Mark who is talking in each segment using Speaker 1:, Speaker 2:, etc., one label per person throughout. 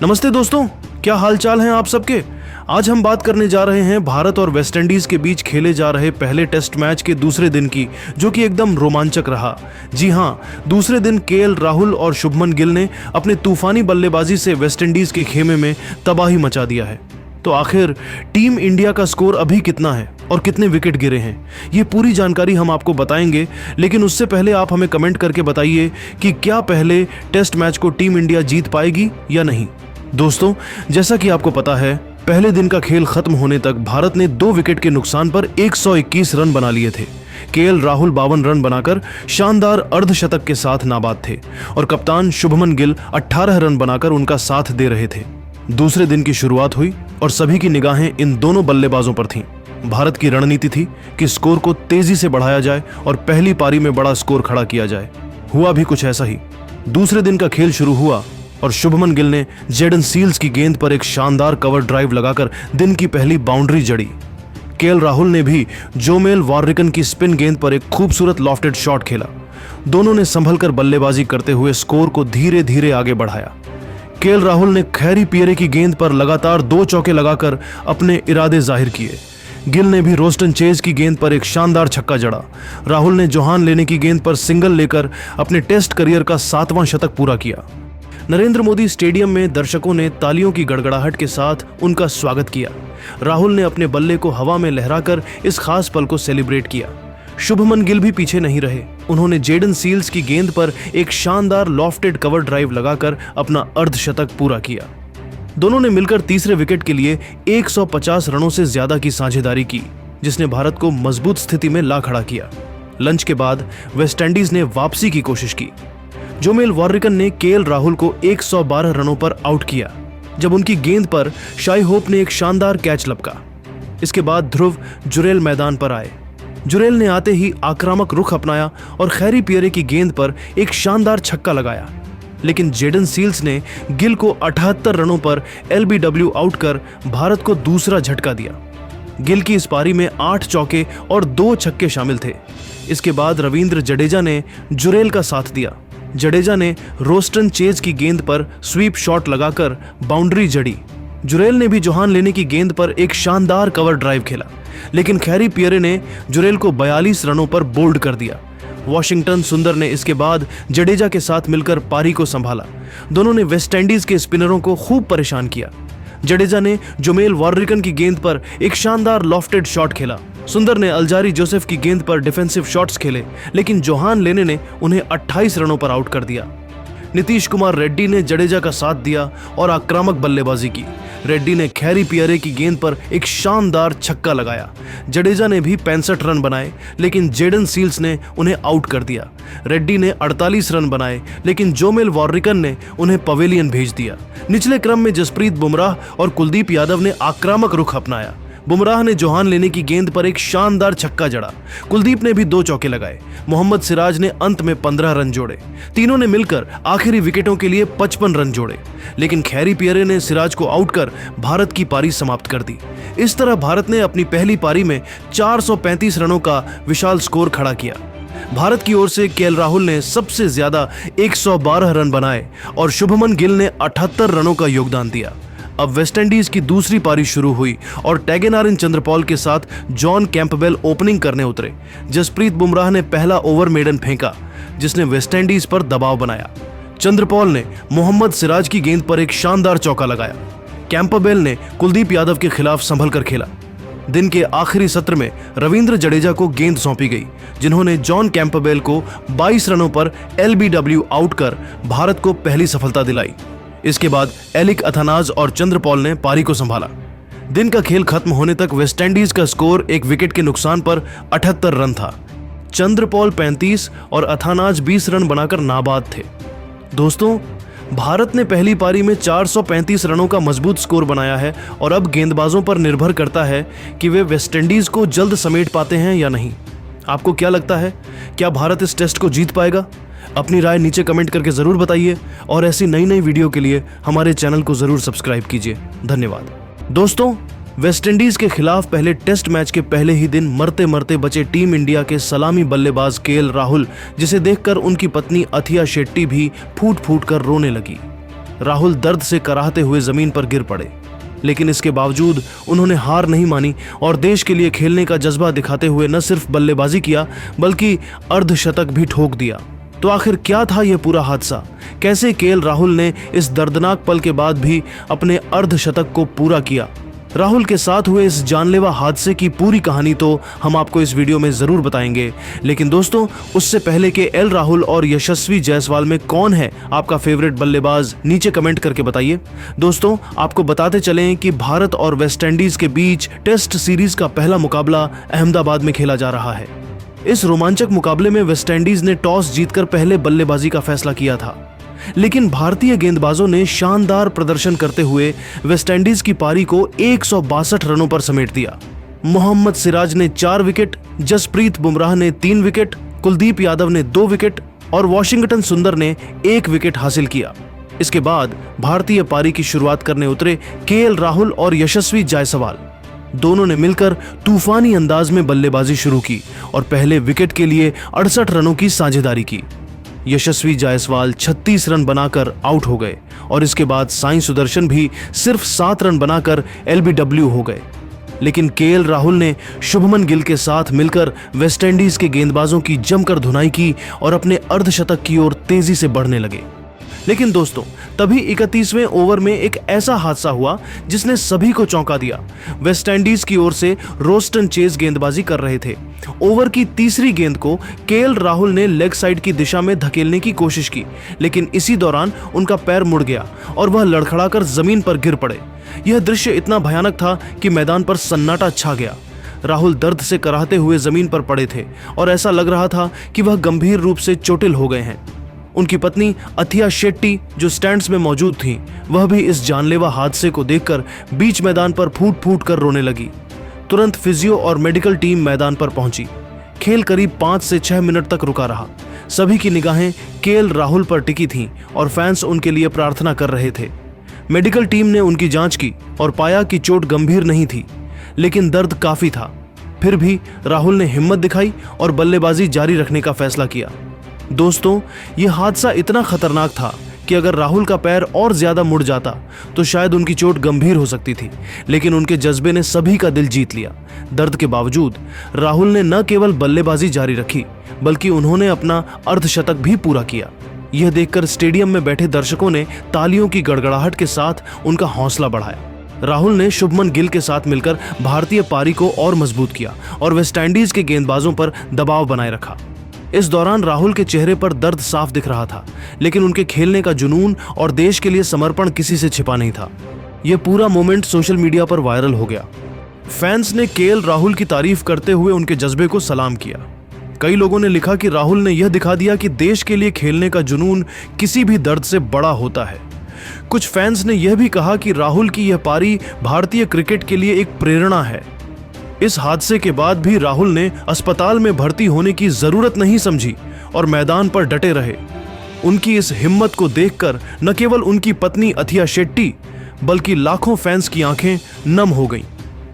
Speaker 1: नमस्ते दोस्तों, क्या हाल चाल हैं आप सबके। आज हम बात करने जा रहे हैं भारत और वेस्टइंडीज के बीच खेले जा रहे पहले टेस्ट मैच के दूसरे दिन की, जो कि एकदम रोमांचक रहा। जी हां, दूसरे दिन केएल राहुल और शुभमन गिल ने अपने तूफानी बल्लेबाजी से वेस्टइंडीज के खेमे में तबाही मचा दिया है। तो आखिर टीम इंडिया का स्कोर अभी कितना है और कितने विकेट गिरे हैं, ये पूरी जानकारी हम आपको बताएंगे। लेकिन उससे पहले आप हमें कमेंट करके बताइए कि क्या पहले टेस्ट मैच को टीम इंडिया जीत पाएगी या नहीं। दोस्तों, जैसा कि आपको पता है, पहले दिन का खेल खत्म होने तक भारत ने 2 विकेट के नुकसान पर 121 रन बना लिए थे। केएल राहुल 52 रन बनाकर शानदार अर्धशतक के साथ नाबाद थे और कप्तान शुभमन गिल 18 रन बनाकर उनका साथ दे रहे थे। दूसरे दिन की शुरुआत हुई और सभी की निगाहें इन दोनों बल्लेबाजों पर थीं। भारत की रणनीति थी कि स्कोर को तेजी से बढ़ाया जाए और पहली पारी में बड़ा स्कोर खड़ा किया जाए। हुआ भी कुछ ऐसा ही। दूसरे दिन का खेल शुरू हुआ और शुभमन गिल ने जेडन सील्स की गेंद पर एक शानदार कवर ड्राइव लगाकर दिन की पहली बाउंड्री जड़ी। केएल राहुल ने भी जोमेल वार्रिकन की स्पिन गेंद पर एक खूबसूरत लॉफ्टेड शॉट खेला। दोनों ने संभलकर बल्लेबाजी करते हुए स्कोर को धीरे धीरे आगे बढ़ाया। केएल राहुल ने खैरी पियरे की गेंद पर लगातार 2 चौके लगाकर अपने इरादे जाहिर किए। गिल ने भी रोस्टन चेज की गेंद पर एक शानदार छक्का जड़ा। राहुल ने जोहान लेने की गेंद पर सिंगल लेकर अपने टेस्ट करियर का 7वां शतक पूरा किया। नरेंद्र मोदी स्टेडियम में दर्शकों ने तालियों की गड़गड़ाहट के साथ उनका स्वागत किया। राहुल ने अपने बल्ले को हवा में लहराकर इस खास पल को सेलिब्रेट किया। शुभमन गिल भी पीछे नहीं रहे। उन्होंने जेडन सील्स की गेंद पर एक शानदार लॉफ्टेड कवर ड्राइव लगाकर अपना अर्धशतक पूरा किया। दोनों ने मिलकर तीसरे विकेट के लिए 150 रनों से ज्यादा की साझेदारी की, जिसने भारत को मजबूत स्थिति में ला खड़ा किया। लंच के बाद वेस्टइंडीज ने वापसी की कोशिश की। जोमेल वार्रिकन ने केएल राहुल को 112 रनों पर आउट किया, जब उनकी गेंद पर शाई होप ने एक शानदार कैच लपका। इसके बाद ध्रुव जुरेल मैदान पर आए। जुरेल ने आते ही आक्रामक रुख अपनाया और खैरी पियरे की गेंद पर एक शानदार छक्का लगाया। लेकिन जेडन सील्स ने गिल को 78 रनों पर एलबीडब्ल्यू आउट कर भारत को दूसरा झटका दिया। गिल की इस पारी में 8 चौके और 2 छक्के शामिल थे। इसके बाद रविंद्र जडेजा ने जुरेल का साथ दिया। जडेजा ने रोस्टन चेज की गेंद पर स्वीप शॉट लगाकर बाउंड्री जड़ी। जुरेल ने भी जोहान लेने की गेंद पर एक शानदार कवर ड्राइव खेला, लेकिन खैरी पियरे ने जुरेल को 42 रनों पर बोल्ड कर दिया। वॉशिंगटन सुंदर ने इसके बाद जडेजा के साथ मिलकर पारी को संभाला। दोनों ने वेस्टइंडीज के स्पिनरों को खूब परेशान किया। जडेजा ने जोमेल वार्रिकन की गेंद पर एक शानदार लॉफ्टेड शॉट खेला। सुंदर ने अल्जारी जोसेफ की गेंद पर डिफेंसिव शॉट्स खेले, लेकिन जोहान लेने ने उन्हें 28 रनों पर आउट कर दिया। नीतीश कुमार रेड्डी ने जडेजा का साथ दिया और आक्रामक बल्लेबाजी की। रेड्डी ने खैरी पियरे की गेंद पर एक शानदार छक्का लगाया। जडेजा ने भी 65 रन बनाए, लेकिन जेडन सील्स ने उन्हें आउट कर दिया। रेड्डी ने 48 रन बनाए, लेकिन जोमेल वार्रिकन ने उन्हें पवेलियन भेज दिया। निचले क्रम में जसप्रीत बुमराह और कुलदीप यादव ने आक्रामक रुख अपनाया। बुमराह ने जोहान लेने की गेंद पर एक शानदार छक्का जड़ा। कुलदीप ने भी 2 चौके लगाए। मोहम्मद सिराज ने अंत में 15 रन जोड़े। तीनों ने मिलकर आखिरी विकेटों के लिए 55 रन जोड़े, लेकिन खैरी पियरे ने सिराज को आउट कर भारत की पारी समाप्त कर दी। इस तरह भारत ने अपनी पहली पारी में 435 रनों का विशाल स्कोर खड़ा किया। भारत की ओर से केएल राहुल ने सबसे ज्यादा 112 रन बनाए और शुभमन गिल ने 78 रनों का योगदान दिया। अब वेस्टइंडीज की दूसरी पारी शुरू हुई और टैगेनारिन चंद्रपॉल के साथ जॉन कैंपबेल ओपनिंग करने उतरे। जसप्रीत बुमराह ने पहला ओवर मेडन फेंका, जिसने वेस्टइंडीज पर दबाव बनाया। चंद्रपॉल ने मोहम्मद सिराज की गेंद पर एक शानदार चौका लगाया। कैंपबेल ने कुलदीप यादव के खिलाफ संभल कर खेला। दिन के आखिरी सत्र में रविंद्र जडेजा को गेंद सौंपी गई, जिन्होंने जॉन कैंपबेल को 22 रनों पर एलबीडब्ल्यू आउट कर भारत को पहली सफलता दिलाई। इसके बाद एलिक अथानाज और चंद्रपॉल ने पारी को संभाला। दिन का खेल खत्म होने तक वेस्टइंडीज का स्कोर 1 विकेट के नुकसान पर 78 रन था। चंद्रपॉल 35 और अथानाज 20 रन बनाकर नाबाद थे। दोस्तों, भारत ने पहली पारी में 435 रनों का मजबूत स्कोर बनाया है और अब गेंदबाजों पर निर्भर करता है कि वे वेस्टइंडीज को जल्द समेट पाते हैं या नहीं। आपको क्या लगता है, क्या भारत इस टेस्ट को जीत पाएगा? अपनी राय नीचे कमेंट करके जरूर बताइए और ऐसी नई नई वीडियो के लिए हमारे चैनल को जरूर सब्सक्राइब कीजिए। धन्यवाद। दोस्तों, वेस्टइंडीज के खिलाफ पहले टेस्ट मैच के पहले ही दिन मरते मरते बचे टीम इंडिया के सलामी बल्लेबाज केएल राहुल, जिसे देखकर उनकी पत्नी अथिया शेट्टी भी फूट फूट कर रोने लगी। राहुल दर्द से कराहते हुए जमीन पर गिर पड़े, लेकिन इसके बावजूद उन्होंने हार नहीं मानी और देश के लिए खेलने का जज्बा दिखाते हुए न सिर्फ बल्लेबाजी किया बल्कि अर्धशतक भी ठोक दिया। तो आखिर क्या था यह पूरा हादसा? कैसे केएल राहुल ने इस दर्दनाक पल के बाद भी अपने अर्धशतक को पूरा किया? राहुल के साथ हुए इस जानलेवा हादसे की पूरी कहानी तो हम आपको इस वीडियो में जरूर बताएंगे, लेकिन दोस्तों उससे पहले के एल राहुल और यशस्वी जायसवाल में कौन है आपका फेवरेट बल्लेबाज, नीचे कमेंट करके बताइए। दोस्तों आपको बताते चलें कि भारत और वेस्टइंडीज के बीच टेस्ट सीरीज का पहला मुकाबला अहमदाबाद में खेला जा रहा है। इस रोमांचक मुकाबले में वेस्टइंडीज ने टॉस जीतकर पहले बल्लेबाजी का फैसला किया था, लेकिन भारतीय गेंदबाजों ने शानदार प्रदर्शन करते हुए वेस्टइंडीज की पारी को 162 रनों पर समेट दिया। मोहम्मद सिराज ने 4 विकेट, जसप्रीत बुमराह ने 3 विकेट, कुलदीप यादव ने 2 विकेट और वॉशिंगटन सुंदर ने 1 विकेट हासिल किया। इसके बाद भारतीय पारी की शुरुआत करने उतरे केएल राहुल और यशस्वी जायसवाल। दोनों ने मिलकर तूफानी अंदाज में बल्लेबाजी शुरू की और पहले विकेट के लिए 68 रनों की साझेदारी की। यशस्वी जायसवाल 36 रन बनाकर आउट हो गए और इसके बाद साई सुदर्शन भी सिर्फ 7 रन बनाकर एलबीडब्ल्यू हो गए। लेकिन केएल राहुल ने शुभमन गिल के साथ मिलकर वेस्टइंडीज के गेंदबाजों की जमकर धुनाई की और अपने अर्धशतक की ओर तेजी से बढ़ने लगे। लेकिन दोस्तों तभी 31वें ओवर में एक ऐसा हादसा हुआ जिसने सभी को चौंका दिया। वेस्टइंडीज की ओर से रोस्टन चेज गेंदबाजी कर रहे थे। ओवर की तीसरी गेंद को केएल राहुल ने लेग साइड की दिशा में धकेलने की कोशिश की, लेकिन इसी दौरान उनका पैर मुड़ गया और वह लड़खड़ाकर जमीन पर गिर पड़े। यह दृश्य इतना भयानक था कि मैदान पर सन्नाटा छा गया। राहुल दर्द से कराहते हुए जमीन पर पड़े थे और ऐसा लग रहा था कि वह गंभीर रूप से चोटिल हो गए हैं। उनकी पत्नी अथिया शेट्टी जो स्टैंड्स में मौजूद थीं, वह भी इस जानलेवा हादसे को देखकर बीच मैदान पर फूट फूट कर रोने लगी। तुरंत फिजियो और मेडिकल टीम मैदान पर पहुंची। खेल करीब 5 से 6 मिनट तक रुका रहा। सभी की निगाहें केएल राहुल पर टिकी थीं और फैंस उनके लिए प्रार्थना कर रहे थे। मेडिकल टीम ने उनकी जांच की और पाया कि चोट गंभीर नहीं थी, लेकिन दर्द काफी था। फिर भी राहुल ने हिम्मत दिखाई और बल्लेबाजी जारी रखने का फैसला किया। दोस्तों यह हादसा इतना खतरनाक था कि अगर राहुल का पैर और ज्यादा मुड़ जाता तो शायद उनकी चोट गंभीर हो सकती थी, लेकिन उनके जज्बे ने सभी का दिल जीत लिया। दर्द के बावजूद राहुल ने न केवल बल्लेबाजी जारी रखी बल्कि उन्होंने अपना अर्धशतक भी पूरा किया। यह देखकर स्टेडियम में बैठे दर्शकों ने तालियों की गड़गड़ाहट के साथ उनका हौसला बढ़ाया। राहुल ने शुभमन गिल के साथ मिलकर भारतीय पारी को और मजबूत किया और वेस्टइंडीज के गेंदबाजों पर दबाव बनाए रखा। इस दौरान राहुल के चेहरे पर दर्द साफ दिख रहा था, लेकिन उनके खेलने का जुनून और देश के लिए समर्पण किसी से छिपा नहीं था। यह पूरा मोमेंट सोशल मीडिया पर वायरल हो गया। फैंस ने केएल राहुल की तारीफ करते हुए उनके जज्बे को सलाम किया। कई लोगों ने लिखा कि राहुल ने यह दिखा दिया कि देश के लिए खेलने का जुनून किसी भी दर्द से बड़ा होता है। कुछ फैंस ने यह भी कहा कि राहुल की यह पारी भारतीय क्रिकेट के लिए एक प्रेरणा है। इस हादसे के बाद भी राहुल ने अस्पताल में भर्ती होने की जरूरत नहीं समझी और मैदान पर डटे रहे। उनकी इस हिम्मत को देखकर न केवल उनकी पत्नी अथिया शेट्टी बल्कि लाखों फैंस की आंखें नम हो गईं।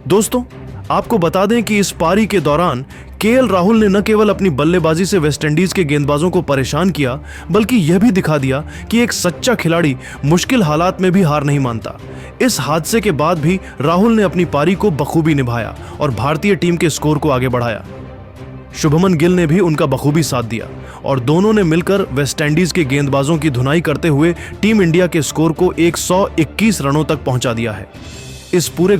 Speaker 1: दोस्तों आपको बता दें कि इस पारी के दौरान केएल राहुल ने न केवल अपनी बल्लेबाजी से वेस्टइंडीज के गेंदबाजों को परेशान किया बल्कि यह भी दिखा दिया कि एक सच्चा खिलाड़ी मुश्किल हालात में भी हार नहीं मानता। इस हादसे के बाद भी राहुल ने अपनी पारी को बखूबी निभाया और भारतीय टीम के स्कोर को आगे बढ़ाया। शुभमन गिल ने भी उनका बखूबी साथ दिया और दोनों ने मिलकर वेस्टइंडीज के गेंदबाजों की धुनाई करते हुए टीम इंडिया के स्कोर को 121 रनों तक पहुंचा दिया है। इस पूरे